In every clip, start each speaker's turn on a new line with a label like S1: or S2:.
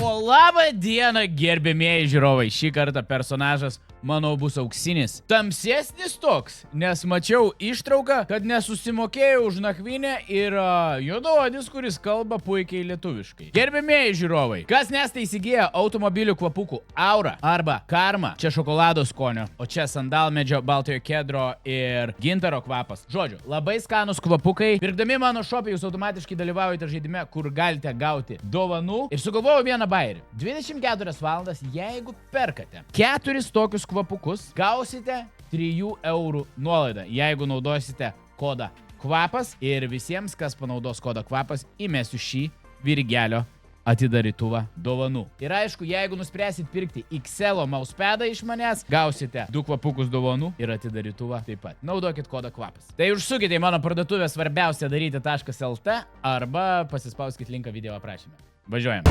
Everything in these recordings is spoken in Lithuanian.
S1: Labą dieną, gerbėmieji žiūrovai. Šį kartą personažas, manau, bus auksinis. Tamsesnis toks, nes mačiau ištrauką, kad nesusimokėjau už nakvynę ir juodaodis, kuris kalba puikiai lietuviškai. Gerbėmieji žiūrovai, kas nestai įsigiję automobilių kvapukų Aura arba Karma, čia šokolado skonio, o čia sandalmedžio, baltojo kedro ir gintaro kvapas. Žodžiu, labai skanus kvapukai. Pirkdami mano šopį jūs automatiškai dalyvaujate žaidime, kur galite gauti dovanų. Ir sugalvojau vieną bairį. 24 valandas, jeigu perkate 4 tokius kvapukus, gausite 3 eurų nuolaidą, jeigu naudosite kodą kvapas, ir visiems, kas panaudos kodą kvapas, įmesiu šį virgelio atidarytuvą dovanų. Ir aišku, jeigu nuspręsit pirkti XL mausepadą iš manęs, gausite 2 kvapukus dovanų ir atidarytuvą taip pat. Naudokit kodą kvapas. Tai užsukite į mano parduotuvę svarbiausia daryti.lt arba pasispauskit linką video aprašyme. Važiuojam.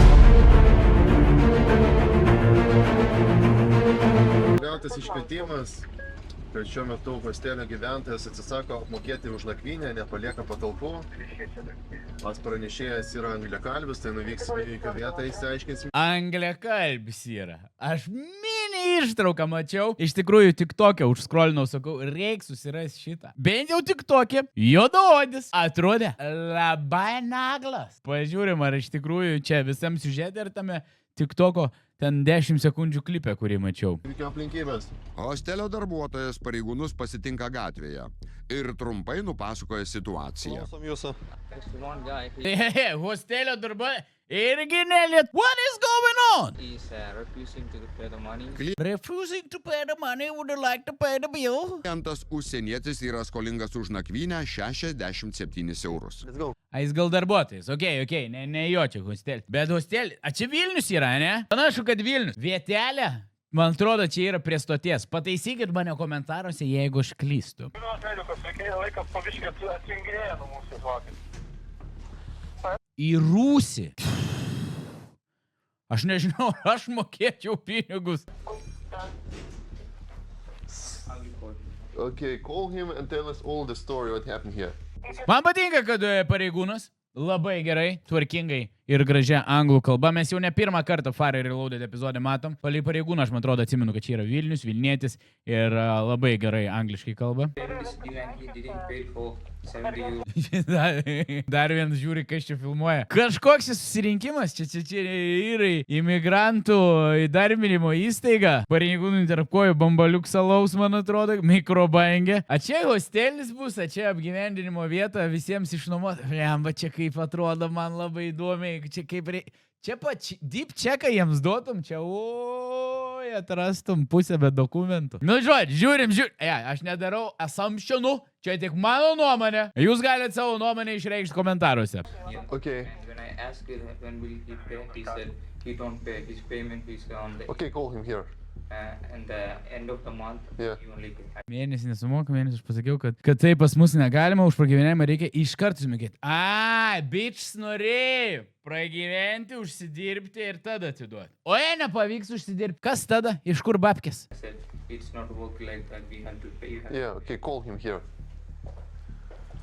S2: Gautas iškvietimas, kad šiuo metu hostelio gyventojas atsisako apmokėti už nakvynę, nepalieka patalpų. Pas pranešėjas yra angliakalbis, tai nuvyksime į įvykio vietą, išsiaiškinsime.
S1: Angliakalbis yra. Aš mini ištrauką mačiau. Iš tikrųjų, TikTok'e užskrolinau, sakau, reik susirasti šitą. Bent jau TikTok'e juodaodis atrodė labai naglas. Pažiūrim, ar iš tikrųjų čia visam siužetė ir tame TikTok'o ten 10 sekundžių klipė, kurį mačiau.
S2: Įvykio aplinkybės.
S3: Hostelio darbuotojas pareigūnus pasitinka gatvėje ir trumpai nupasakoja situaciją.
S2: Klausom jūsų.
S1: Hostelio darbuotojas irgi neliet. What is going on?
S4: He's refusing to pay the money.
S1: Refusing to pay the money, would you like to pay the bill?
S3: Klientas užsienietis yra skolingas už nakvynę 67 eurus.
S2: Let's go.
S1: A, jis gal darbuotojas, okei, ne jo čia hostelį. Bet hostelį, a čia Vilnius yra, ne? Panašu, kad Vilnius. Vietelė, man atrodo, čia yra prie stoties. Pataisykit mane komentaruose, jeigu aš klystu. Į Rūsį. Aš nežinau, aš mokėčiau pinigus.
S2: Okay, call him and tell us all the story what happened here.
S1: Man patinka, kad pareigūnas labai gerai, tvarkingai ir gražia anglų kalba. Mes jau ne pirmą kartą Fire Reloaded epizode matom. Palei pareigūną, aš man atrodo atsimenu, kad čia yra Vilnius, Vilnietis ir labai gerai angliškai kalba. Dar vienas žiūri, kas čia filmuoja. Kažkoks susirinkimas, čia yra imigrantų įdarbinimo įstaiga. Pareigūnų tarp kojų bambaliuk salaus, man atrodo, mikrobangė. A čia hostelis bus, a čia apgyvendinimo vieta visiems išnuomot. Blemba, čia kaip atrodo, man labai įdomiai. Čia kaip čia deep checką jiems duotum, čia atrastum pusę be dokumentų. Nu, žiūrim. Aš nedarau assumptionų, čia tik mano nuomonė. Jūs galite savo nuomonę išreikšti komentaruose.
S2: Okay.
S4: When I asked him when will he pay, he said he don't pay. His payment is on the
S2: Okay, call him here.
S4: and the end of the month.
S2: Yeah.
S4: You only pay.
S1: Mėnesį nesumoka, mėnesį aš pasakiau, kad tai pas mus negalima, už pragyvenimą reikia iškart sumokėti. Bitch norėjo pragyventi, užsidirbti ir tada atiduoti. O jei nepavyks užsidirbti, kas tada? Iš kur babkės?
S4: I said it's not work like that. We have to pay. You have
S2: Yeah, okay, call him here.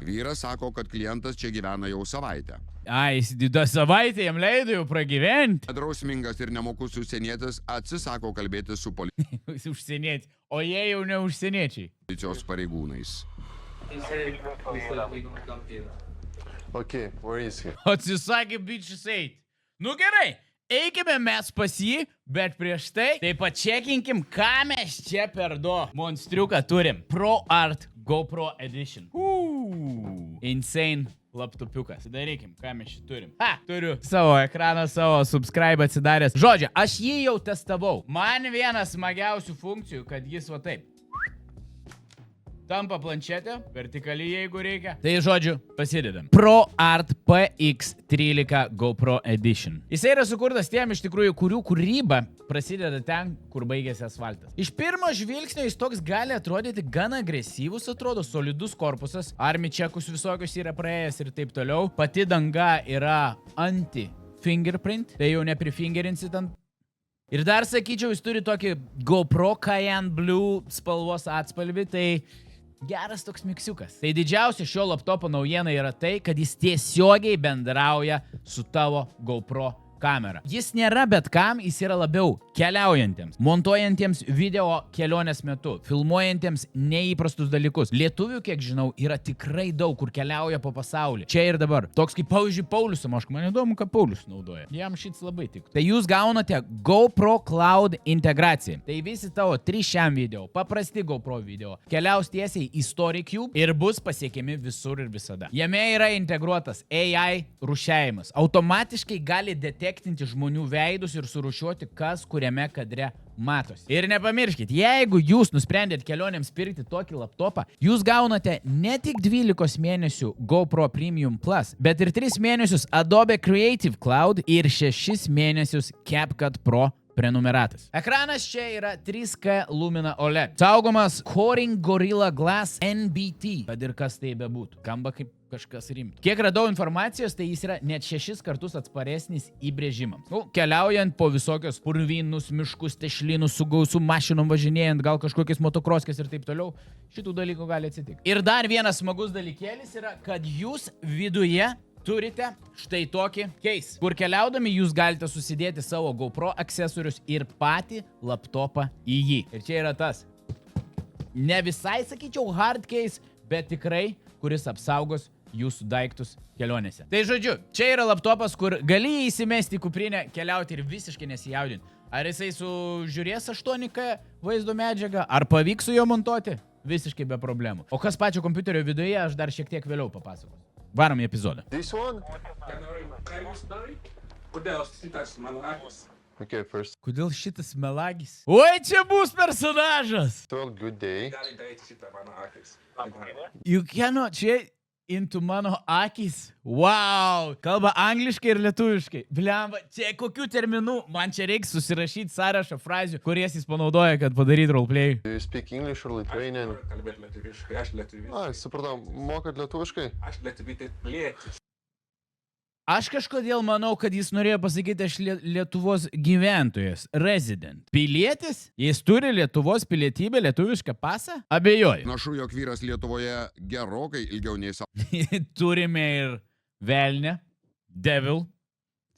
S3: Vyras sako, kad klientas čia gyvena jau savaitę.
S1: Jis savaitę jam leido jau pragyventi.
S3: Drausmingas ir nemokus užsienietis atsisako kalbėti su
S1: Užsieniečiai. O jie jau ne užsieniečiai.
S3: policijos pareigūnais.
S4: He said he don't come here.
S2: Okay, where is he?
S1: Atsisakė bičius eit. Nu gerai, eikime mes pas jį, bet prieš tai pačekinkim, ką mes čia per monstriuką turim. ProArt GoPro Edition. Insane laptopiukas. Darykim, ką mes čia turim. Turiu savo ekraną, savo subscribe atsidaręs. Žodžiu, aš jį jau testavau. Man vienas smagiausių funkcijų, kad jis va taip tampa planšetė, vertikaliai jeigu reikia. Tai žodžiu, pasidedam. ProArt PX13 GoPro Edition. Jisai yra sukurtas tiem iš tikrųjų, kurių kūryba prasideda ten, kur baigėsi asfaltas. Iš pirmo žvilgsnio jis toks gali atrodyti gan agresyvus, atrodo, solidus korpusas, army checkus visokius yra praėjęs ir taip toliau. Pati danga yra anti-fingerprint, tai jau neprifingerinsit ant. Ir dar sakyčiau, jis turi tokį GoPro Cayenne Blue spalvos atspalvį, tai geras toks miksiukas. Tai didžiausia šio laptopo naujiena yra tai, kad jis tiesiogiai bendrauja su tavo GoPro kamera. Jis nėra bet kam, jis yra labiau keliaujantiems, montuojantiems video kelionės metu, filmuojantiems neįprastus dalykus. Lietuvių, kiek žinau, yra tikrai daug, kur keliauja po pasaulį. Čia ir dabar. Toks kaip, pavyzdžiui, Paulius Samoška. Man įdomu, ką Paulius naudoja. Jam šits labai tik. Tai jūs gaunate GoPro Cloud integraciją. Tai visi tavo 3 šiam video, paprasti GoPro video, keliaus tiesiai į StoryCube ir bus pasiekiami visur ir visada. Jame yra integruotas AI rūšiavimas. Automatiškai gali detektinti žmonių veidus ir surūšiuoti, kas kuriame kadre matosi. Ir nepamirškit, jeigu jūs nusprendėt kelionėms pirkti tokį laptopą, jūs gaunate ne tik 12 mėnesių GoPro Premium Plus, bet ir 3 mėnesius Adobe Creative Cloud ir 6 mėnesius CapCut Pro prenumeratas. Ekranas čia yra 3K Lumina OLED. Saugomas Corning Gorilla Glass NBT, kad ir kas tai bebūtų. Skamba kaip kažkas rimto. Kiek radau informacijos, tai jis yra net 6 kartus atsparesnis įbrėžimams. Keliaujant po visokios purvynus, miškus, tešlynus, su gausu mašinom važinėjant, gal kažkokiais motokroskės ir taip toliau, šitų dalykų gali atsitikti. Ir dar vienas smagus dalykėlis yra, kad jūs viduje turite štai tokį case, kur keliaudami jūs galite susidėti savo GoPro akcesorius ir patį laptopą į jį. Ir čia yra tas, ne visai, sakyčiau, hard case, bet tikrai, kuris apsaugos jūsų daiktus kelionėse. Tai žodžiu, čia yra laptopas, kur gali įsimesti į kuprinę, keliauti ir visiškai nesijaudinti. Ar jisai sužiūrės 8K vaizdo medžiagą, ar pavyks su juo montuoti? Visiškai be problemų. O kas pačio kompiuterio viduje, aš dar šiek tiek vėliau papasakosiu. Varom į epizodą.
S2: This one? Okay, first.
S1: Kodėl šitas melagis? Oi, čia bus personažas!
S2: Well, good day.
S1: You cannot čia into mano akis. Wow! Kalba angliškai ir lietuviškai. Blemba, čia kokių terminų? Man čia reiks susirašyti sąrašą frazių, kurias jis panaudoja, kad padaryt roleplay.
S2: Do you speak English or Lithuanian?
S4: Kalbėt lietuviškai, aš lietuvis.
S2: Ai, supratau, mokat lietuviškai?
S4: Aš lietuvis pilietis.
S1: Aš kažkodėl manau, kad jis norėjo pasakyti, aš Lietuvos gyventojas, resident. Pilietis? Jis turi Lietuvos pilietybę, lietuvišką pasą? Abejoju.
S3: Našu, jog vyras Lietuvoje gerokai ilgiau nei
S1: Turime ir velnę, devil,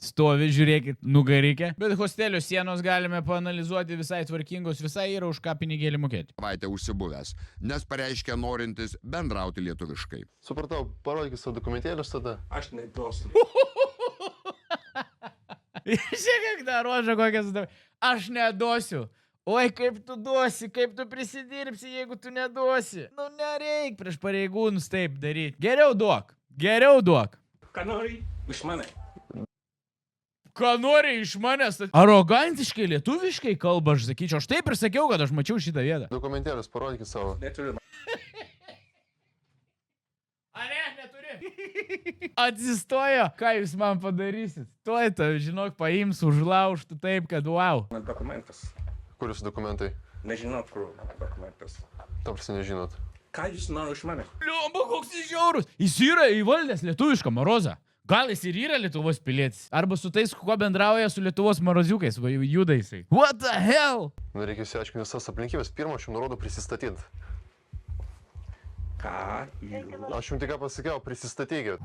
S1: stovi, žiūrėkit, nugarikė. Bet hostelio sienos galime paanalizuoti visai tvarkingos, visai yra už ką pinigėlį mokėti.
S3: savaitę užsibuvęs, nes pareiškia norintis bendrauti lietuviškai.
S2: Supratau, parodykit savo dokumentėlius tada.
S4: Aš neduosiu.
S1: Žiūrėk, dar ruožą kokias. Aš neduosiu. Oi, kaip tu duosi, kaip tu prisidirbsi, jeigu tu neduosi. Nu, nereik prieš pareigūnus taip daryti. Geriau duok. Geriau duok.
S4: Ką nori iš mane?
S1: Ką nori iš manęs? Arogantiškai, lietuviškai kalba, aš sakyčiau. Aš taip ir sakiau, kad aš mačiau šitą vietą.
S2: Dokumentėlius parodykit savo.
S4: Neturiu.
S1: A ne, neturi. Atsistojo. Ką jūs man padarysit? Tuoj tau, žinok, paims, užlaužtų taip, kad wow.
S4: Man dokumentas.
S2: Kur jūsų dokumentai?
S4: Nežinot, kur dokumentas.
S2: Tarsi nežinot.
S4: Ką jūs nori iš mane?
S1: Liomba, koks jis žiaurus. Jis yra įvaldęs lietuvišką marozą. Gal jis ir yra Lietuvos pilietis? Arba su tais, kuo bendrauja su Lietuvos maroziukais, va juda jisai. What the hell?
S2: Nu, reikia išsiaiškinti visas aplinkybės. Pirmą, aš jums nurodu prisistatyti.
S4: Ką?
S2: Aš jums tik ką pasakiau, prisistatykit.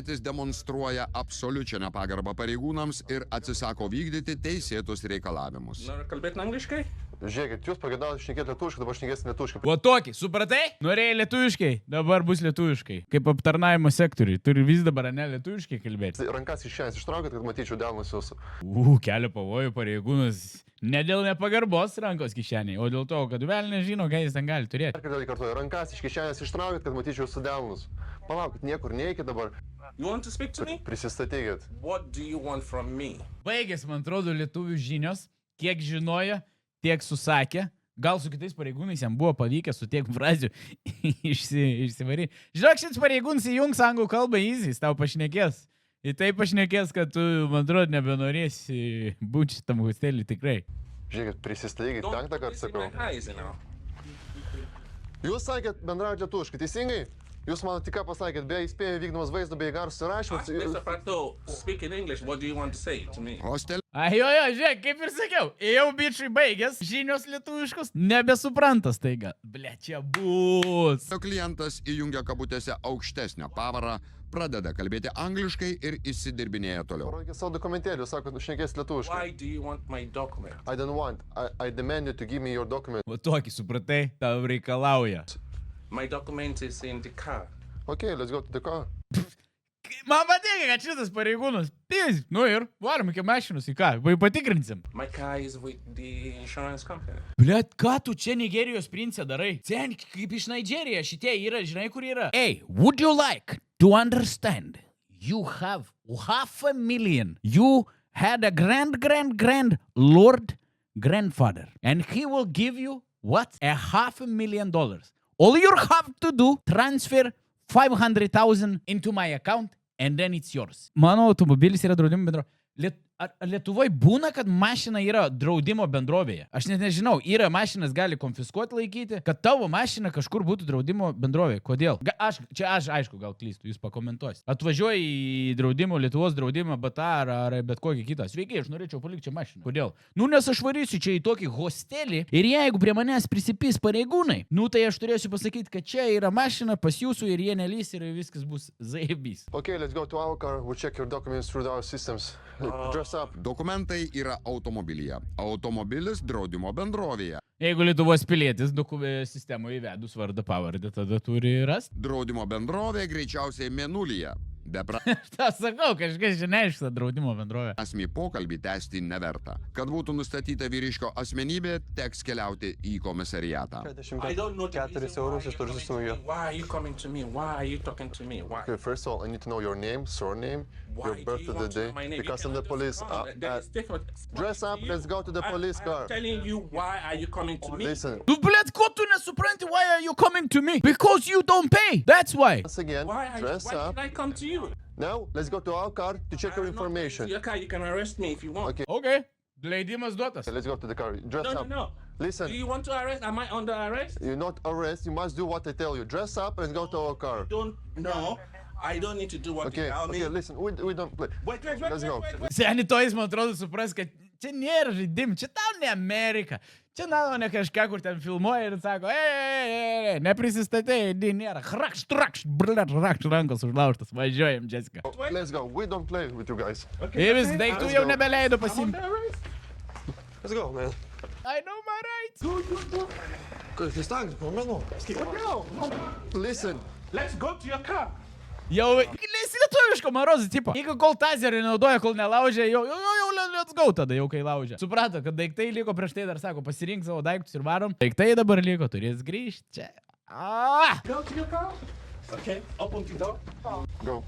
S3: Jis demonstruoja absoliučią nepagarbą pareigūnams ir atsisako vykdyti teisėtus reikalavimus.
S4: Nori kalbėti angliškai?
S2: Žiūrėkit, jūs pagėdavote šnekėti lietuviškai, dabar šnekėsite lietuviškai.
S1: O tokį, supratai? Norėjai lietuviškai, dabar bus lietuviškai. Kaip aptarnavimo sektoriui, turi vis dabar ne lietuviškai kalbėti.
S2: Rankas iš šiandien ištraukit, kad matyčiau delnus jūsų.
S1: Kelio pavojų pareigūnas. Ne dėl nepagarbos rankos kišeniai, o dėl to, kad vėl nežino, ką jis ten gali turėti.
S2: Dar kartą kartuoju, rankas iš kišenės ištraukit, kad matyčiau jūsų delnus. Palaukit, niekur neikit dabar.
S4: You want to speak to me?
S2: Prisistatykit.
S4: What do you want from me?
S1: Baigės, man atrodo, lietuvių žinios, kiek žinojo, tiek susakė. Gal su kitais pareigūnais jam buvo pavykę su tiek frazių išsivaryti. Žinok, šis pareigūnas įjungs anglų kalbą easy, jis tau pašnekės. Ir taip pašnekės, kad tu, man atrodo, nebenorėsi būti šitam hostelį tikrai.
S2: Žiūrėkit, prisistatykit, penktą kartą sakau.
S4: sakau.
S2: Jūs sakėt bendrauti lietuviškai, teisingai? Jūs man tik ką pasakėt, be įspėjimo vykdomas vaizdo, be garso
S4: Aš
S2: įrašymas.
S4: nesupratau. Speak in English. What do you want to say to me?
S3: Hostelio
S1: Jo, žiūrėk, kaip ir sakiau, jau bičiui baigęs, žinios lietuviškos, nebesupranta staiga. Ble, čia bus.
S3: klientas įjungia kabutėse aukštesnę pavarą, pradeda kalbėti angliškai ir įsidirbinėja toliau.
S2: Parodykit savo dokumentėlius, sako, šnekės lietuviškai.
S5: Why do you want my document?
S2: I don't want. I demand you to give me your document.
S1: Va tokį, supratai, tau reikalauja.
S5: My document is in the car.
S2: Okay, let's go to the car.
S1: Man patinka, kad šitas pareigūnas. Pys, nu ir varom iki mašinos, į ką? Vai patikrinsim.
S5: My car is with the insurance company.
S1: Blet, ką tu čia Nigerijos princė darai? Ten kaip iš Nigerijos šitie yra, žinai kur yra? Hey, would you like to understand? You have $500,000. You had a grand lord grandfather. And he will give you, what? $500,000. All you have to do, transfer 500,000 into my account, and then it's yours. Mano automobilis yra draudimo bendrovė. Ar Lietuvoj būna, kad mašina yra draudimo bendrovėje? Aš net nežinau, yra mašinas gali konfiskuoti laikyti, kad tavo mašina kažkur būtų draudimo bendrovėje. Kodėl? Aš aišku, gal klystu, jūs pakomentuosite. Atvažiuoju į draudimo, Lietuvos draudimą, BTA ar bet kokį kitą. Sveiki, aš norėčiau palikti čia mašiną. Kodėl? Nu, nes aš varysiu čia į tokį hostelį ir jeigu prie manęs prisipys pareigūnai, nu tai aš turėsiu pasakyti, kad čia yra mašina pas jūsų ir jie nelys ir viskas bus zaibys.
S2: Okay, let's go to our car. We'll check your documents through our systems. Dress up.
S3: Dokumentai yra automobilyje. Automobilis draudimo bendrovėje.
S1: Jeigu Lietuvos pilietis sistemoje įvedus vardą pavardę, tada turi rasti.
S3: Draudimo bendrovė greičiausiai mėnulyje.
S1: Aš tą sakau, kažkas žinai iš tą draudimo bendrovę.
S3: Asmį pokalbį tęsti neverta. Kad būtų nustatyta vyriškio asmenybė, teks keliauti į komisariatą.
S5: I don't know the reason why are you coming to me? Why are you talking to me? Why?
S2: Okay, first of all, I need to know your name, surname, your
S5: Why do
S2: birth
S5: you
S2: of the
S5: want to know
S2: day.
S5: my name?
S2: Because
S5: You
S2: I'm the
S5: cannot
S2: police.
S5: just come. That is different.
S2: Dress up, let's go to the police car.
S5: I'm telling you, why are you coming to me?
S2: Listen,
S1: Nu, blėt, ko tu nesupranti, why are you coming to me? Because you don't pay, that's why.
S2: once again,
S5: Why
S2: dress up.
S5: should I come to you?
S2: Now, let's go to our car to check your
S5: I'm not going
S2: information.
S5: to your car. You can arrest me if you want.
S2: Okay.
S1: Okay, leidimas duotas.
S2: Okay, let's go to the car. Dress
S5: No, no,
S2: up.
S5: no.
S2: Listen,
S5: Do you want to arrest? Am I under arrest?
S2: you're not arrested. You must do what I tell you. Dress up and go to our car.
S5: No. I don't need to do what
S2: Okay,
S5: you tell me.
S2: okay, listen, we don't play.
S5: Wait.
S2: Let's go.
S1: Seni, to jis, man atrodo, supras, kad čia nėra žaidim, čia tau ne Amerika. Čia nano ne kažką, kur ten filmuoja ir sako, neprisistatei, nėra. Hrakš, rankos užlaužtas, važiuojam, Jessica.
S2: Let's go. We don't play with you guys.
S1: Ir vis daiktų jau nebeleido pasimti.
S6: Let's go, man.
S1: I know my rights.
S2: Listen,
S5: Let's go to your car.
S1: Jau, lietuviško marozų tipo. Jeigu kol tazerį naudoja, kol nelaužia, jau, let's go tada, jau kai laužia. Suprato, kad daiktai liko prieš tai, dar sako, pasirink savo daiktus ir varom. Daiktai dabar liko, turės grįžti čia.
S5: Go to your car. Okay. Open the door.
S2: go.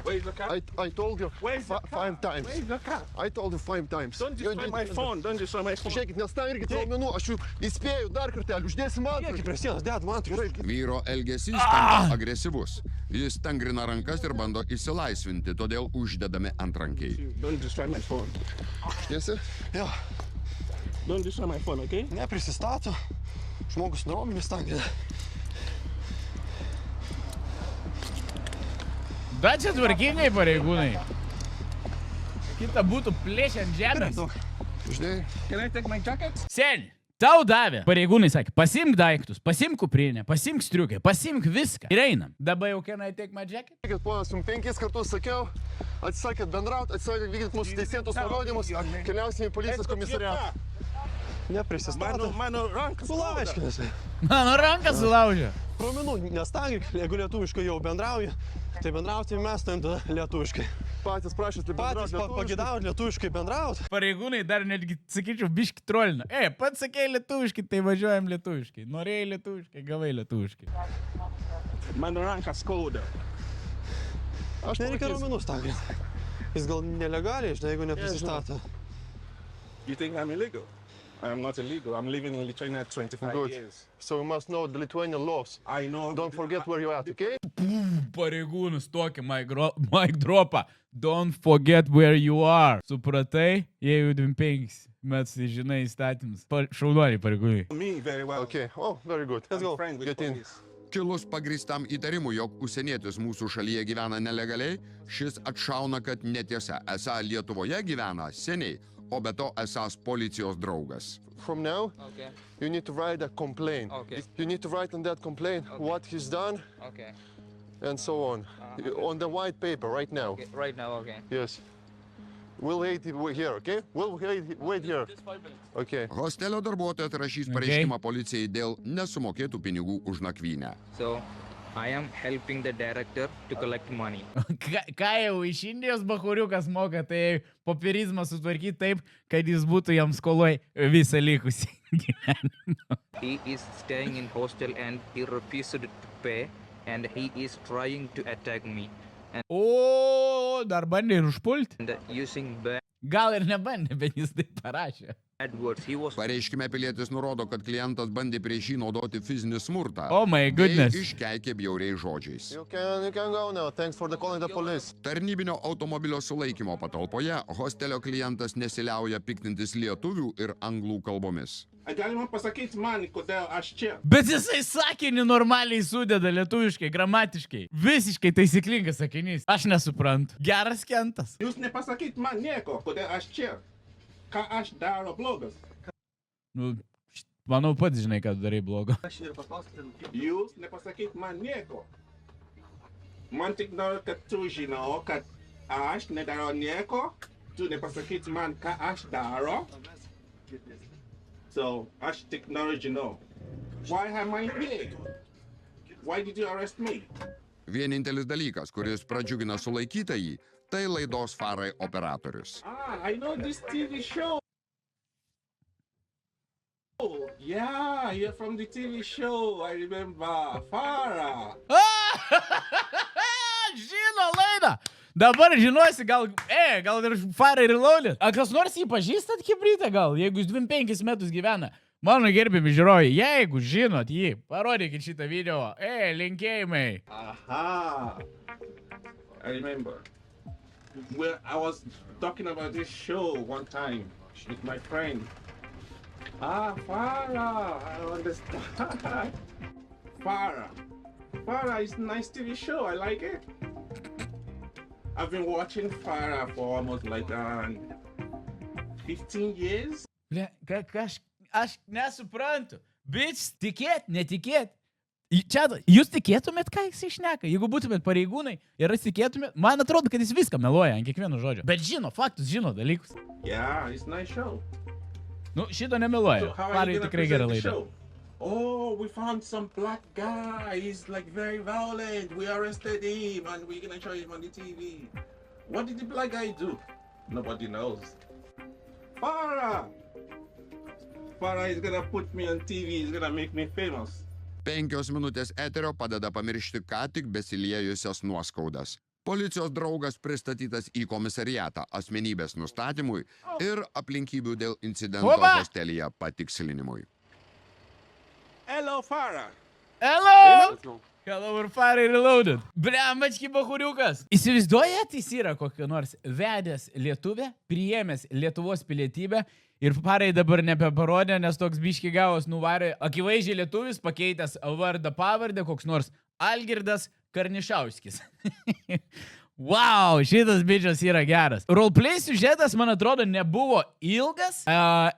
S5: Where's the car?
S2: I told you
S5: Where's the car?
S2: 5 times.
S5: Where's the car?
S2: I told you 5 times.
S5: Don't destroy my phone. Don't destroy my phone.
S2: Žiūrėkit, nes ten irgi raumenų, aš jų įspėju dar kartelį, uždėsim man.
S6: Kiek prie sienos, dėt man tikrai.
S3: Vyro elgesys tampa agresyvus. Jis tangrina rankas ir bando išsilaisvinti, todėl uždedami antrankiai.
S5: Don't destroy my phone.
S2: Tiesi?
S6: Jo,
S5: Don't destroy my phone, okay?
S6: neprisistato. Žmogus nuomonės tankina.
S1: Da čia tvarkingai pareigūnai. Kita būtų plėšiant žemės.
S2: Žinai,
S5: Can I take my jacket?
S1: Seni, tau davė. Pareigūnai sakė, pasimk daiktus, pasimk kuprinę, pasimk striukę, pasimk viską. Ir einam. Dabar jau can I take my jacket?
S2: ponas, jums 5 kartus sakiau, atsisakėt bendrauti, atsisakėt vykdyti mūsų teisėtus nurodymus, keliausime į policijos komisariatą.
S6: Neprisistato.
S5: Mano rankas.
S6: Sulaiškinasi.
S1: Mano ranką sulaužė.
S6: Raumenų nestangik, jeigu lietuviškai jau bendrauji, tai bendrauti mes tam tada lietuviškai.
S2: Patys prašėt
S6: Patys pagidavot lietuviškai bendrauti.
S1: Pareigūnai dar netgi, sakyčiau, biški trolina. Pats sakei lietuviškai, tai važiuojam lietuviškai. Norėjai lietuviškai, gavai lietuviškai.
S5: Mano rankas skauda.
S2: Aš
S6: Nereikia raumenų stanginti. Jis gal nelegaliai, žinai, jeigu neprisistato.
S5: You think I'm illegal? I'm not illegal. I'm living in Lithuania 25
S2: Good.
S5: years.
S2: So you must know the Lithuanian laws.
S5: I know.
S2: Don't forget where you're at, okay?
S1: Pareigūnus tokį mic dropą. Don't forget where you are. Supratai? Jeigu 25 metus žinai įstatymus. Šaunuoliai pareigūnai.
S5: Me very well.
S2: Okay, oh, very good.
S6: Let's go.
S5: Friend with
S2: Get in.
S5: police.
S3: Kilus pagrįstam įtarimui, jog užsienietis mūsų šalyje gyvena nelegaliai, šis atšauna, kad netiesa. Esą Lietuvoje gyvena seniai, o be to esąs policijos draugas.
S2: From now,
S4: Okay.
S2: you need to write a complaint.
S4: Okay.
S2: You need to write on that complaint what he's done,
S4: Okay.
S2: and so on. On the white paper right now.
S4: Okay, right now, okay.
S2: Yes. We'll wait here, okay? We'll wait here. Okay.
S3: Hostelio darbuotojas rašys pareiškimą policijai dėl nesumokėtų pinigų už nakvynę.
S4: So, I am helping the director to collect money.
S1: Ką jau iš Indijos bachuriukas moka, tai popierizmą sutvarkyti taip, kad jis būtų jam skoloj visą likusį gyvenimą.
S4: He is staying in hostel and he refused to pay and he is trying to attack me.
S1: O, dar bandė ir užpulti.
S4: And using
S1: Gal ir nebandė, bet jis taip parašė.
S4: bad words. He was
S3: Pareiškime pilietis nurodo, kad klientas bandė prieš jį naudoti fizinį smurtą.
S1: Oh my goodness.
S3: Bei iškeikė bjauriais žodžiais.
S2: You can go now. Thanks for calling the police.
S3: Tarnybinio automobilio sulaikymo patalpoje hostelio klientas nesiliauja piktintis lietuvių ir anglų kalbomis.
S7: Galima pasakyti man, kodėl aš čia.
S1: Bet jisai sakinį normaliai sudeda lietuviškai, gramatiškai. Visiškai taisyklingas sakinys. Aš nesuprantu. Geras Kentas.
S7: Jūs nepasakyti man nieko, kodėl aš čia. Ką aš daro blogas.
S1: Nu, manau pats žinai, kad darai blogo.
S7: Jūs nepasakyti man nieko. Man tik noriu, kad tu žinau, kad aš nedaro nieko. Tu nepasakyti man, ką aš daro. So, aš tik noriu žinau. Why am I here? Why did you arrest me?
S3: Vienintelis dalykas, kuris pradžiugina sulaikytąjį, tai laidos Farai operatorius.
S7: I know this TV show. Yeah, you're from the TV show. I remember. Farah.
S1: Žino laidą. Dabar žinosi, gal ir Farai Reloaded. A kas nors jį pažįstat Hebrytą gal, jeigu jis 25 metus gyvena? Mano gerbiami žiūrovai, jeigu žinot jį, parodykit šitą video. Linkėjimai.
S7: Aha. I remember. Well, I was talking about this show one time with my friend. Farah. I understand. Farah is a nice TV show. I like it. I've been watching Farah for almost like 15 years.
S1: Ble, aš nesuprantu. Bitch, tikėt, netikėt. Čia, jūs tikėtumėt, ką jis išneka? Jeigu būtumėt pareigūnai ir tikėtumėt, man atrodo, kad jis viską meluoja ant kiekvieno žodžio. Bet žino faktus, žino dalykus.
S7: Yeah, it's a nice show.
S1: Nu, šito nemeluoja.
S7: So how are
S1: Farai
S7: you gonna
S1: tikrai
S7: present
S1: gera
S7: the
S1: laida.
S7: show? Oh, we found some black guy. He's like very violent. We arrested him and we're gonna show him on the TV. What did the black guy do? Nobody knows. Farah is gonna put me on TV. He's gonna make me famous.
S3: 5 minutės eterio padeda pamiršti ką tik besiliejusias nuoskaudas. Policijos draugas pristatytas į komisariatą asmenybės nustatymui ir aplinkybių dėl incidento hostelyje patikslinimui.
S7: Hello, Farah.
S1: Hello! Hello ir Farai Reloaded. Blemački bachuriukas. Įsivaizduojat, jis yra kokio nors vedęs lietuvę, priėmęs Lietuvos pilietybę ir Farai dabar nebeparodė, nes toks biški gavos nuvarė akivaizdžiai lietuvis pakeitęs vardą pavardę, koks nors Algirdas Karnišauskis. Wow, šitas bičias yra geras. Roleplay siužetas, man atrodo, nebuvo ilgas.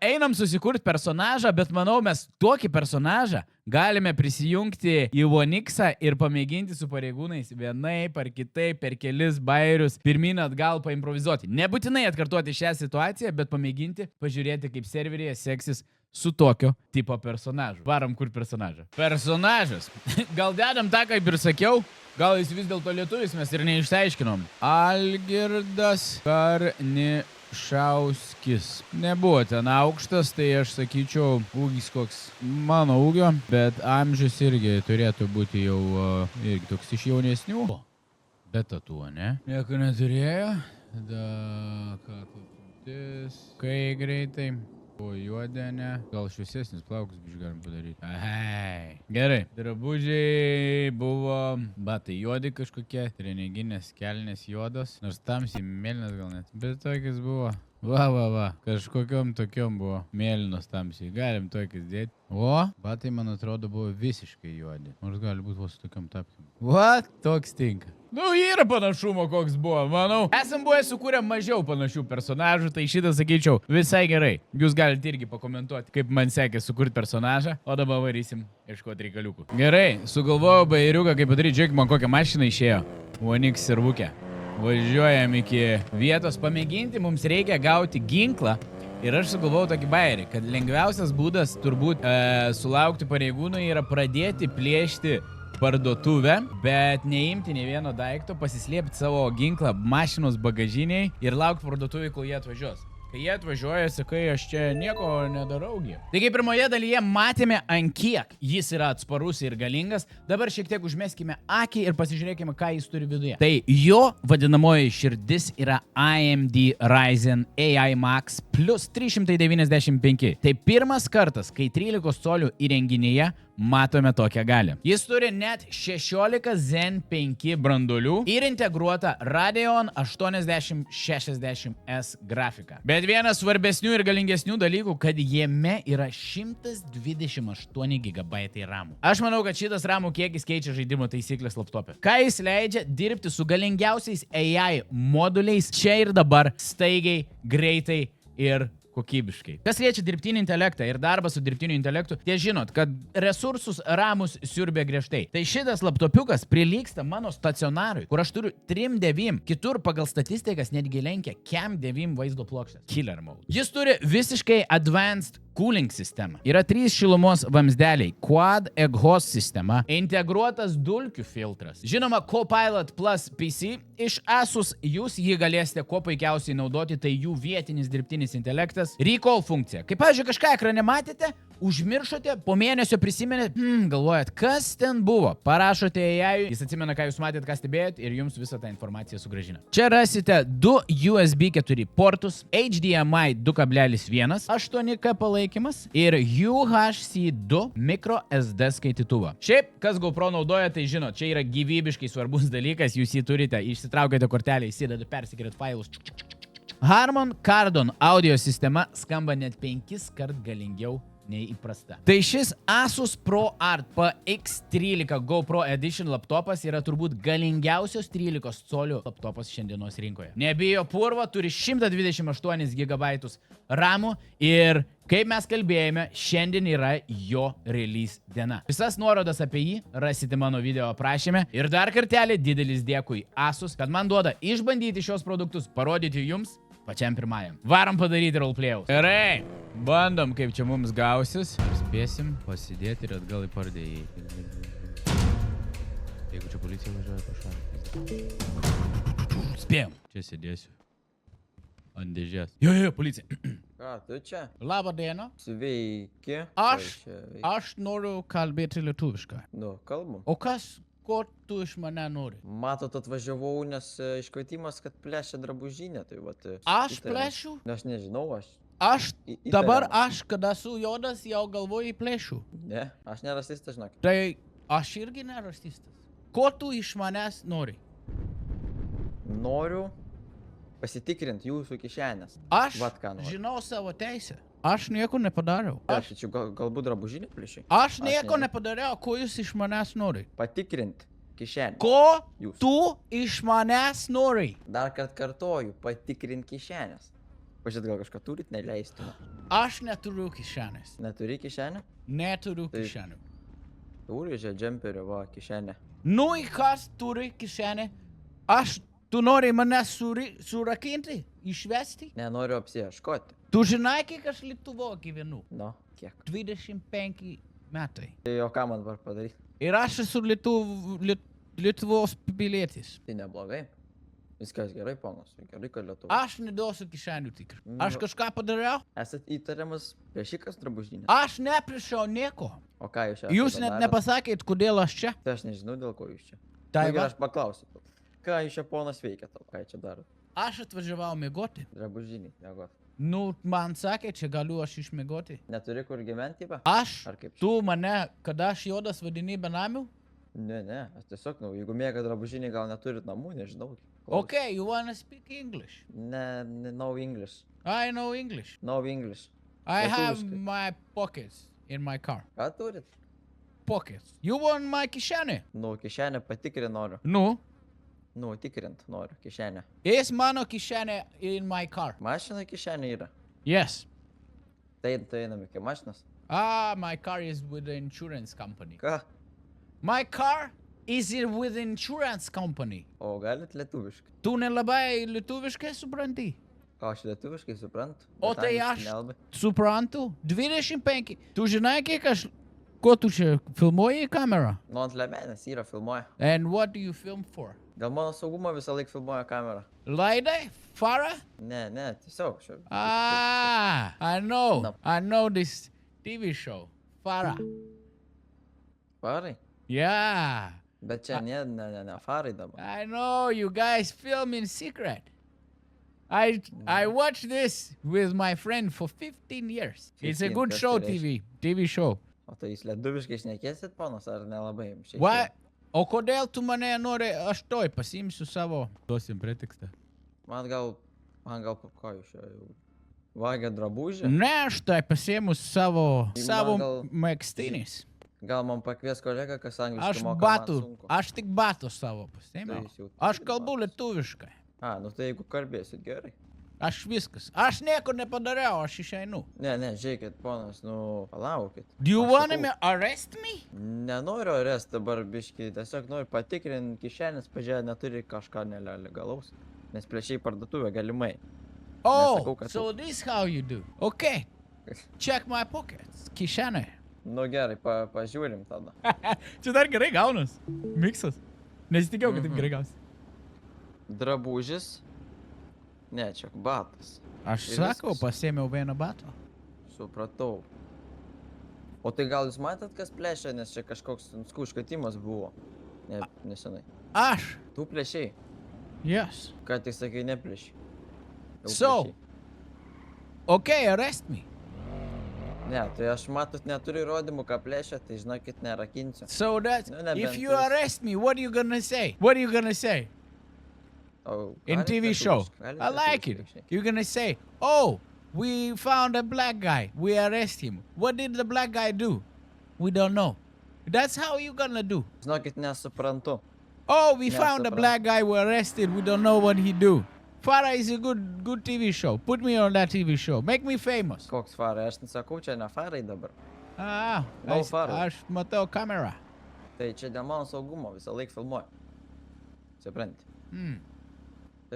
S1: Einam susikurti personažą, bet manau, mes tokį personažą galime prisijungti į Oniksą ir pamėginti su pareigūnais vienaip ar kitaip per kelis bairius pirmin atgal paimprovizuoti. Nebūtinai atkartoti šią situaciją, bet pamėginti pažiūrėti, kaip serveryje seksis su tokio tipo personažu. Varam kur personažą. Personažas. Gal dedam tą, kaip ir sakiau, gal jis vis dėlto lietuvis, mes ir neišteiškinom. Algirdas Karnišauskis. Nebuvo ten aukštas, tai aš sakyčiau, ūgis koks mano ūgio, bet amžius irgi turėtų būti jau irgi toks iš jaunesnių. Bet tatuo, ne? Nieko neturėjo. Ką kuptis? Kai greitai. O juodenė. Gal šviesesnis plaukus biškai galim padaryti. Ahai. Gerai. Drabužiai buvo batai juodi kažkokie. Treninginės kelnės juodos. Nors tamsiai mėlynas gal net. Bet tokias buvo Va. Kažkokiom tokiom buvo. Mėlynos tamsiai. Galim tokius dėti. O, batai, man atrodo, buvo visiškai juodi. Nors gali būti vos tokiam tapkim. Va, toks tinka. Nu, yra panašumo, koks buvo, manau. Esam buvę sukūrę mažiau panašių personažų, tai šitą sakyčiau visai gerai. Jūs galite irgi pakomentuoti, kaip man sekė sukurti personažą, o dabar varysim ieškoti reikaliukų. Gerai, sugalvojau bairiuką, kaip padaryti, žiūrėk, man kokią mašiną išėjo. Onix ir Vukė. Važiuojam iki vietos pamėginti, mums reikia gauti ginklą. Ir aš sugalvojau tokį bairį, kad lengviausias būdas turbūt sulaukti pareigūnų yra pradėti plėšti parduotuvę, bet neimti nei vieno daikto, pasislėpti savo ginklą mašinos bagažiniai ir laukti parduotuvį, kol jie atvažiuos. Kai jie atvažiuoja, sakai, aš čia nieko nedaraugi. Taigi pirmoje dalyje matėme, ant kiek jis yra atsparus ir galingas. Dabar šiek tiek užmeskime akį ir pasižiūrėkime, ką jis turi viduje. Tai jo vadinamoji širdis yra AMD Ryzen AI Max plus 395. Tai pirmas kartas, kai 13 colių įrenginyje matome tokią galią. Jis turi net 16 Zen 5 branduolių ir integruotą Radeon 8060S grafiką. Bet vienas svarbesnių ir galingesnių dalykų, kad jame yra 128 GB RAM. Aš manau, kad šitas RAM kiekis keičia žaidimo taisyklės laptopė. Ką jis leidžia dirbti su galingiausiais AI moduliais čia ir dabar, staigiai, greitai ir kokybiškai. Kas liečia dirbtinį intelektą ir darbą su dirbtiniu intelektu, tie žinot, kad resursus ramus siurbė griežtai. Tai šitas laptopiukas prilygsta mano stacionarui, kur aš turiu 3 kitur pagal statistikas netgi lenkia Cam 9 vaizdo plokštės. Killer mode. Jis turi visiškai advanced cooling sistemą. Yra 3 šilumos vamzdeliai, quad exhaust sistema, integruotas dulkių filtras. Žinoma, Copilot Plus PC iš Asus jūs jį galėsite kuo puikiausiai naudoti, tai jų vietinis dirbtinis intelektas. Recall funkcija. Kaip, pavyzdžiui, kažką ekrane matėte, užmiršote, po mėnesio prisimenėte, galvojat, kas ten buvo. Parašote AI, jis atsimena, ką jūs matėte, ką stebėjot ir jums visą tą informaciją sugrąžina. Čia rasite 2 USB 4 portus, HDMI 2.1, 8K palaikymas ir UHC 2 micro SD skaitytuvą. Šiaip, kas GoPro naudoja, tai žinot, čia yra gyvybiškai svarbus dalykas, jūs jį turite, išsitraukite kortelę, įsidedat, persikėlėt failus. Harman Kardon audio sistema skamba net 5 kart galingiau nei įprasta. Tai šis Asus ProArt PX13 GoPro Edition laptopas yra turbūt galingiausios 13 colių laptopas šiandienos rinkoje. Nebijo purvo, turi 128 GB RAM ir, kaip mes kalbėjome, šiandien yra jo release diena. Visas nuorodas apie jį rasite mano video aprašyme. Ir dar kartelį didelis dėkui Asus, kad man duoda išbandyti šios produktus, parodyti jums pačiam pirmajam. Varom padaryti roleplay'us. Gerai, bandom, kaip čia mums gausis. Spėsim pasidėti ir atgal į pardėjį. Jeigu čia policija važiuoja, pašalį. Spėjom. Čia sėdėsiu. Ant dėžės. Jo, policija.
S8: Ką, tu čia?
S1: Labą dieną.
S8: Sveiki.
S1: Aš noriu kalbėti lietuviškai.
S8: Nu, kalbam.
S1: O ko tu iš mane nori?
S8: Matot, atvažiavau, nes iškvietimas, kad plešia drabužinę, tai vat...
S1: Aš plėšiu?
S8: Aš nežinau,
S1: Dabar aš, kada esu juodas, jau galvoju plėšiu.
S8: Ne, aš ne rasistas, žinok.
S1: Tai aš irgi ne rasistas. Ko tu iš manęs nori?
S8: Noriu pasitikrinti jūsų kišenės.
S1: Aš
S8: Vat ką noriu.
S1: žinau savo teisę. Aš nieko nepadariau.
S8: Aš čia galbūt drabužinę plėšiai.
S1: Aš nieko nepadariau, ko jūs iš manęs nori?
S8: Patikrinti kišenę.
S1: Ko
S8: Jūs.
S1: tu iš manęs nori?
S8: Dar kart kartoju, patikrinti kišenės. Pažiūrėt, gal kažką turit neleistume.
S1: Aš neturiu kišenės.
S8: Neturi kišenę?
S1: Neturiu
S8: Taip.
S1: kišenių.
S8: Turi čia džemperio, va, kišenę.
S1: Nu, į kas turi kišenę? Tu nori mane surakinti, išvesti?
S8: Nenoriu apsieškoti.
S1: Tu žinai, kiek aš Lietuvo gyvenu?
S8: Nu, kiek?
S1: 25 metai.
S8: Tai o ką man dabar padaryti?
S1: Ir aš esu Lietuvos pilietis.
S8: Tai neblogai. Viskas gerai, ponas. Gerai, kad Lietuva.
S1: Aš neduosiu kišenių tikrai. Aš kažką padariau?
S8: Esat įtariamas plėšikas drabužinės.
S1: Aš neplėšiau nieko.
S8: O ką jūs čia?
S1: Jūs net nepasakėt, kodėl aš čia.
S8: Tai aš nežinau, dėl ko jūs čia.
S1: Tai
S8: Tai
S1: va.
S8: aš paklausiu. Ką jūs čia, ponas, veikia tau? Ką jūs čia darot?
S1: Aš atvažiavau miegoti.
S8: Drabužinį, mėgot.
S1: Nu, man sakė, čia galiu aš išmiegoti.
S8: Neturi kur gyventi, va?
S1: Aš?
S8: Ar kaip?
S1: Tu mane, kada aš juodas vadini benamiu?
S8: Ne, aš tiesiog, jeigu mėga drabužinį, gal neturit namų, nežinau.
S1: Okay, you wanna speak English?
S8: No English.
S1: I know English.
S8: No English.
S1: I have
S8: Lietuviškai.
S1: my pockets in my car.
S8: Ką turit?
S1: Pockets. You want my kišenę?
S8: Nu, kišenę patikrint noriu.
S1: Nu,
S8: Nu, tikrint noriu, kišenę.
S1: is mano kišenė in my car.
S8: Mašina kišenė yra.
S1: Yes.
S8: Tai einam iki mašinos.
S1: My car is with the insurance company.
S8: Ką?
S1: My car is with the insurance company.
S8: O galit lietuviškai?
S1: Tu nelabai lietuviškai supranti?
S8: Aš lietuviškai suprantu.
S1: O
S8: bet
S1: tai
S8: angliškai
S1: aš
S8: nelabai.
S1: suprantu. 25. Tu žinai, kiek aš... Ko tu čia filmuoji į kamerą?
S8: Nu, ant lemenės yra filmuoja.
S1: And what do you film for?
S8: Dėl mano saugumo visą laiką filmuoja kamerą.
S1: Laidai? Farah?
S8: Ne, tiesiog.
S1: I know.
S8: No.
S1: I know this TV show. Farah.
S8: Farai.
S1: Yeah.
S8: Bet čia ne farai dabar.
S1: I know you guys film in secret. I watched this with my friend for 15 years. It's a
S8: 15,
S1: good
S8: kas
S1: show,
S8: tai reiškia?
S1: TV show.
S8: O tai jūs lietuviškai šnekėsit, ponas, ar nelabai jums šiek
S1: What?
S8: tiek?
S1: O kodėl tu mane nori, aš toj pasiimsiu savo. Duosim pretekstą.
S8: Man gal ko jūs čia jau vagia drabužį?
S1: Ne, aš tai pasiėmus savo
S8: Man gal-
S1: megztinis.
S8: Gal man pakvies kolegą, kas
S1: Aš
S8: angliškai moka, man
S1: batų,
S8: sunku.
S1: aš tik batų savo pasiėmiau.
S8: Tai jūs jau
S1: Aš
S8: turit
S1: kalbu
S8: batus.
S1: lietuviškai.
S8: Nu tai jeigu kalbėsit gerai.
S1: Aš viskas. Aš nieko nepadariau, aš išeinu.
S8: Ne, žiūrėkit, ponas, palaukit.
S1: Do you
S8: Aš
S1: want
S8: sakau,
S1: me arrest me?
S8: Nenoriu arest dabar biški, tiesiog noriu patikrinti kišenės, pažiūrėti, neturi kažką nelegalaus. Nes plėšiai parduotuvė galimai.
S1: Oh,
S8: Nesakau, kad
S1: so this how you do. Okay. Check my pockets. Kišenė.
S8: Nu gerai, pažiūrim tada.
S1: Čia dar gerai gaunas. Miksas. Nesitikėjau, kad taip gerai gaunas.
S8: Drabužis. Ne, čia batas.
S1: Aš
S8: Ir
S1: sakau,
S8: viskas.
S1: pasiėmiau vieną batą.
S8: Supratau. O tai gal jūs matėt, kas plėšė, nes čia kažkoks užkatimas buvo. Nesenai.
S1: Aš.
S8: Tu plėšiai.
S1: Yes.
S8: Ką tik sakai, neplėšiai. Jau
S1: So.
S8: plėšei.
S1: Okay, arrest me.
S8: Ne, tai aš matot, neturiu įrodymų, ką plėšė, tai žinokit, nerakinsiu.
S1: So that's,
S8: No, nebent
S1: if you
S8: jūs-
S1: arrest me, what are you gonna say? What are you gonna say?
S8: O,
S1: In
S8: galit
S1: TV show.
S8: lietuviškai, galit
S1: I like it.
S8: lietuviškai šnekėt.
S1: You're gonna say, oh, we found a black guy. We arrest him. What did the black guy do? We don't know. That's how you gonna do.
S8: Žinokit, nesuprantu.
S1: Oh, we
S8: Yeah,
S1: found a
S8: so
S1: black guy. We arrested. We don't know what he do. Farah is a good TV show. Put me on that TV show. Make me famous.
S8: Koks farai? Aš nesakau, čia ne farai dabar.
S1: No
S8: Farah.
S1: Aš matau kamerą.
S8: Tai čia dėl mano saugumo visą laiką filmuoju. Supranti?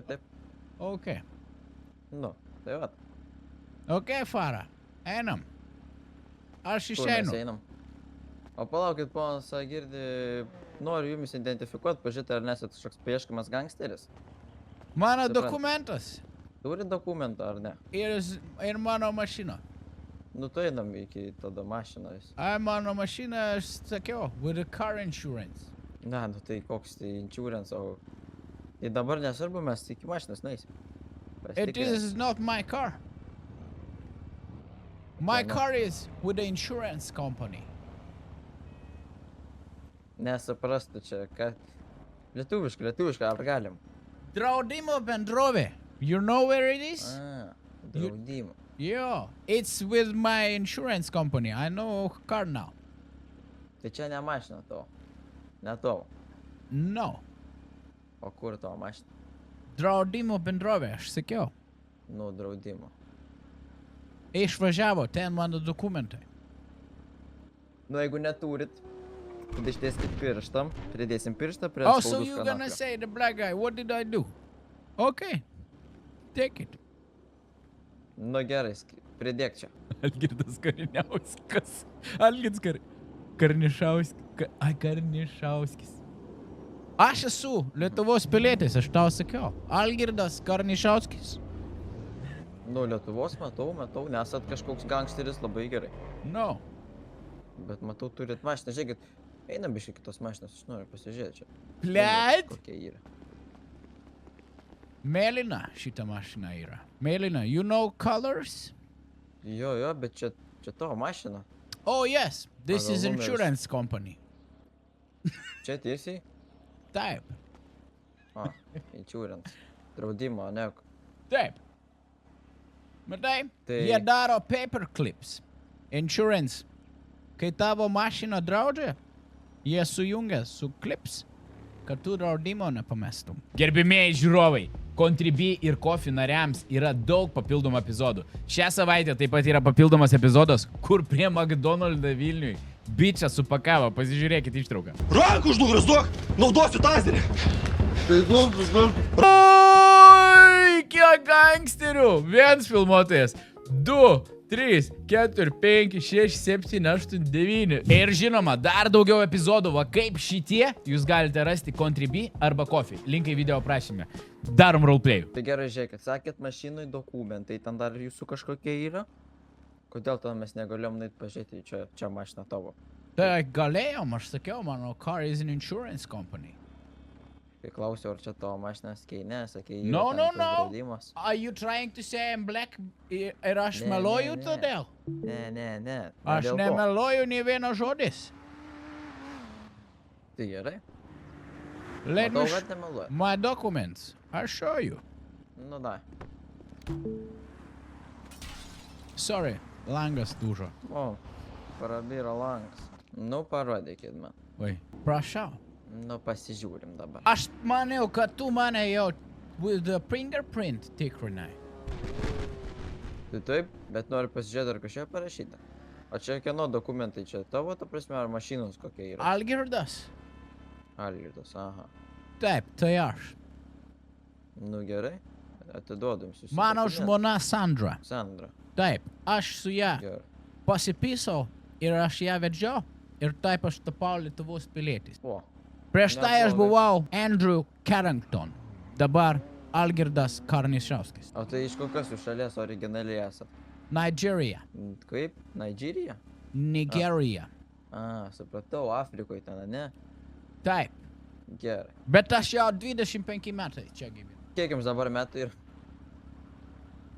S8: Taip.
S1: Okay.
S8: Nu, tai va.
S1: Okay, Farah. Einam. Aš
S8: Kur mes
S1: išeinu.
S8: einam? O palaukit, ponas Girdi, noriu jumis identifikuoti, pažiūrėti, ar nesat kažkoks paieškamas gangsteris.
S1: Mano
S8: Suprantu.
S1: dokumentas
S8: Turi dokumentą ar ne?
S1: ir mano mašina.
S8: Nu, tai einam iki tada mašinos.
S1: Mano mašina, aš sakiau, with the car insurance.
S8: Ne, nu tai koks tai insurance, o... Tai dabar nesvarbu, mes iki mašinos nueisim.
S1: It is not my car. My
S8: Why not?
S1: car is with the insurance company.
S8: Nesuprastų čia, kad... Lietuviškai, ar galim?
S1: Draudimo bendrovė. You know where it is?
S8: Draudimo.
S1: Yeah, it's with my insurance company. I know car now.
S8: Tai čia ne mašina tavo. Ne tavo.
S1: No.
S8: O kur tavo mašina?
S1: Draudimo bendrovė, aš sakiau.
S8: Nu, draudimo.
S1: Išvažiavo, ten mano dokumentai.
S8: Nu, jeigu neturit, tada ištieskit pirštam, pridėsim pirštą prie
S1: Oh, so
S8: spaudus
S1: you're gonna
S8: kanaplio.
S1: say the black guy, what did I do? Okay, take it.
S8: Nu gerai, pridėk čia.
S1: Algirdas Kariniauskas. Algirdas Karnišauskis. Karnišauskis. Aš esu Lietuvos pilietis, aš tau sakiau. Algirdas Karnišauskis.
S8: Nu, Lietuvos matau, nesat kažkoks gangsteris, labai gerai.
S1: No.
S8: Bet matau, turit mašiną, žiūrėkit, einam biškai kitos mašinos, aš noriu pasižiūrėti čia.
S1: Blet.
S8: Kokie yra.
S1: Mėlyna šita mašina yra. Mėlyna, you know colors?
S8: Jo, bet čia tavo mašina.
S1: Oh yes, this
S8: Pagal
S1: is
S8: numeris.
S1: insurance company.
S8: Čia tiesiai?
S1: Taip.
S8: Insurance. Draudimo, ne.
S1: Taip. Matai,
S8: Tai-
S1: jie daro paperclips. Insurance. Kai tavo mašina draudžia, jie sujungia su clips, kad tu draudimo nepamestum. Gerbimieji žiūrovai, Contribui ir Coffee nariams yra daug papildomų epizodų. Šią savaitę taip pat yra papildomas epizodas, kur prie McDonald's Vilniui bičią supakavo. Pasižiūrėkit ištrauką.
S6: Ranką užnugaras duok, naudosiu tazerį.
S1: Oi, kiek gangsterių! Vienas filmuotojas. 2, 3, 4, 5, 6, 7, 8, 9. Ir žinoma, dar daugiau epizodų, va kaip šitie, jūs galite rasti Contribui arba Coffee. Linkai video aprašyme. Darom roleplay.
S8: Tai gerai, žiūrėkit, sakėt mašinui dokumentai, ten dar jūsų kažkokie yra? Kodėl ten mes negalėjom nueit pažiūrėti, čia mašina tavo?
S1: Tai galėjom, aš sakiau, mano car is an insurance company.
S8: Kai klausiau, ar čia tavo mašina, sakei, ne, sakei,
S1: No,
S8: yra ten
S1: no,
S8: tas
S1: no.
S8: draudimas.
S1: Are you trying to say I'm black ir aš
S8: Ne,
S1: meluoju
S8: ne, ne.
S1: todėl?
S8: Ne.
S1: Aš
S8: Dėl ko?
S1: nemeluoju nei vieno žodis.
S8: Tai gerai.
S1: Let me
S8: Matau, kad nemeluoju.
S1: my documents. I'll show you.
S8: Nu da.
S1: Sorry, langas dužo.
S8: O, prabyra langas. Nu, parodykit man.
S1: Oi, prašau.
S8: Nu, pasižiūrim dabar.
S1: Aš maniau, kad tu mane jau with the fingerprint tikrinai.
S8: Tai taip, bet noriu pasižiūrėti, ar kažką parašyta. O čia kieno dokumentai, čia tavo, ta prasme, ar mašinos kokie yra?
S1: Algirdas?
S8: Algirdas, aha.
S1: Taip, tai aš.
S8: Nu gerai, atiduodam jūsų.
S1: Mano
S8: dokumentus.
S1: žmona Sandra.
S8: Sandra,
S1: Taip, aš su ją
S8: gerai.
S1: pasipysau ir aš ją vedžiau ir taip aš tapau Lietuvos pilietis.
S8: O,
S1: Prieš tai aš
S8: Neblogai.
S1: buvau Andrew Carrington, dabar Algirdas Karnišauskis.
S8: o tai iš kokios jūs šalies originaliai esat?
S1: Nigeria,
S8: Kaip? Nigerija?
S1: Nigeria.
S8: Supratau, Afrikoje ten, ne?
S1: Taip,
S8: Gerai.
S1: bet aš jau 25 metai čia gyvenu.
S8: Kiek jums dabar metų ir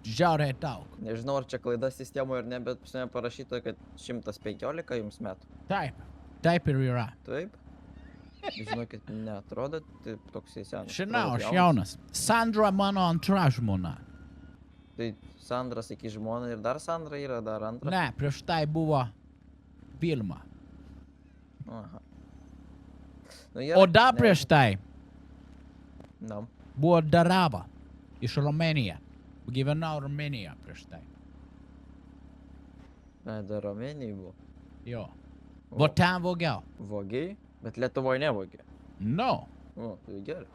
S1: Žiauriai daug.
S8: nežinau, ar čia klaida sistemoje ar ne, bet pas mane parašyta, kad 115 jums metų.
S1: Taip, taip ir yra.
S8: Taip? Žinokit, neatrodo, taip toks senas.
S1: Žinau,
S8: Atrodot
S1: aš jaunas. Sandra mano antra žmona.
S8: Tai Sandra, sakai, žmona ir dar Sandra yra, dar antra?
S1: Ne, prieš tai buvo Vilma.
S8: Aha. Nu,
S1: O
S8: gerai,
S1: dar
S8: ne-
S1: prieš tai
S8: Nu,
S1: buvo Darava iš Rumenija. Gyvenau Rumenija prieš tai.
S8: dar Romėnijai buvo.
S1: Jo.
S8: O,
S1: Buvo ten vogiau.
S8: Vogiai, bet Lietuvoje nevogė.
S1: No.
S8: O, tai gerai.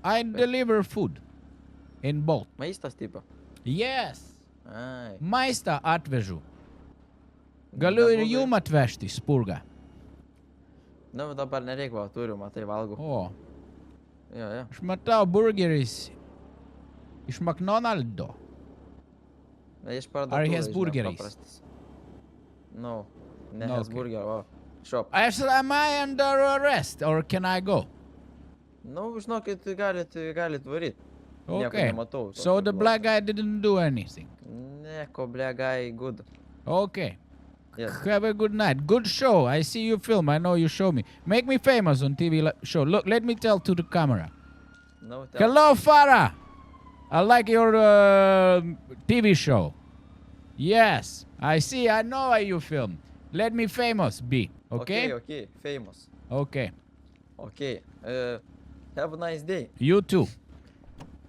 S1: I deliver food. In both.
S8: Maistas tipo.
S1: Yes.
S8: Ai.
S1: Maistą atvežu. Galiu ir
S8: Neblogai.
S1: jum atvežti spurgą.
S8: Nu, dabar nereik, va, turiu, matai, valgau.
S1: O,
S8: Jo.
S1: aš matau burgeris iš McDonald'o.
S8: Iš parduotuvės. žinok,
S1: Hesburgeris?
S8: paprastas. Nu, ne
S1: Nu,
S8: Hesburger, o shop.
S1: Am I under arrest or can I go?
S8: Nu, žinokit, galit varyt. Nieko
S1: Okay.
S8: nematau.
S1: So
S8: tokio
S1: the
S8: blogo.
S1: black guy didn't do anything.
S8: Nieko, blegai, good.
S1: Okay.
S8: Yes.
S1: Have a good night. Good show. I see you film. I know you show me. Make me famous on TV show. Look, let me tell to the camera.
S8: No, tell.
S1: Hello, Farah. I like your TV show. Yes, I see. I know how you film. Let me famous be. Okay?
S8: Okay, famous.
S1: Okay.
S8: Okay. Have a nice day.
S1: You too.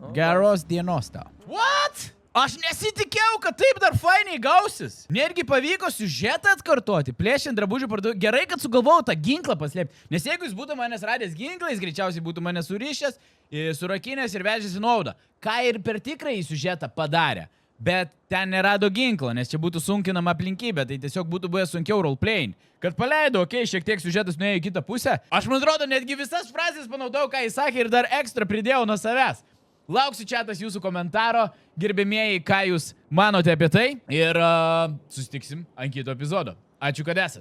S8: O,
S1: Geros dienos tau. What? Aš nesitikėjau, kad taip dar fainiai gausis. Netgi pavyko siužetą atkartoti. Plėšiant drabužių parduotuvę. Gerai, kad sugalvojau tą ginklą paslėpti. Nes jeigu jis būtų manęs radęs ginklą, jis greičiausiai būtų mane surišęs, surakinęs ir vežęs į naudą. Ką ir per tikrąjį siužetą padarė. Bet ten nerado ginklo, nes čia būtų sunkinama aplinkybė. Tai tiesiog būtų buvę sunkiau roleplaying. Kad paleido, okei, šiek tiek siužetas nuėjo į kitą pusę. Aš, man atrodo, netgi visas frazės panaudojau, ką jis sakė ir dar ekstra pridėjau nuo savęs. Lauksiu čiatas jūsų komentaro, gerbėmieji, ką jūs manote apie tai ir susitiksim ant kito epizodo. Ačiū, kad esat.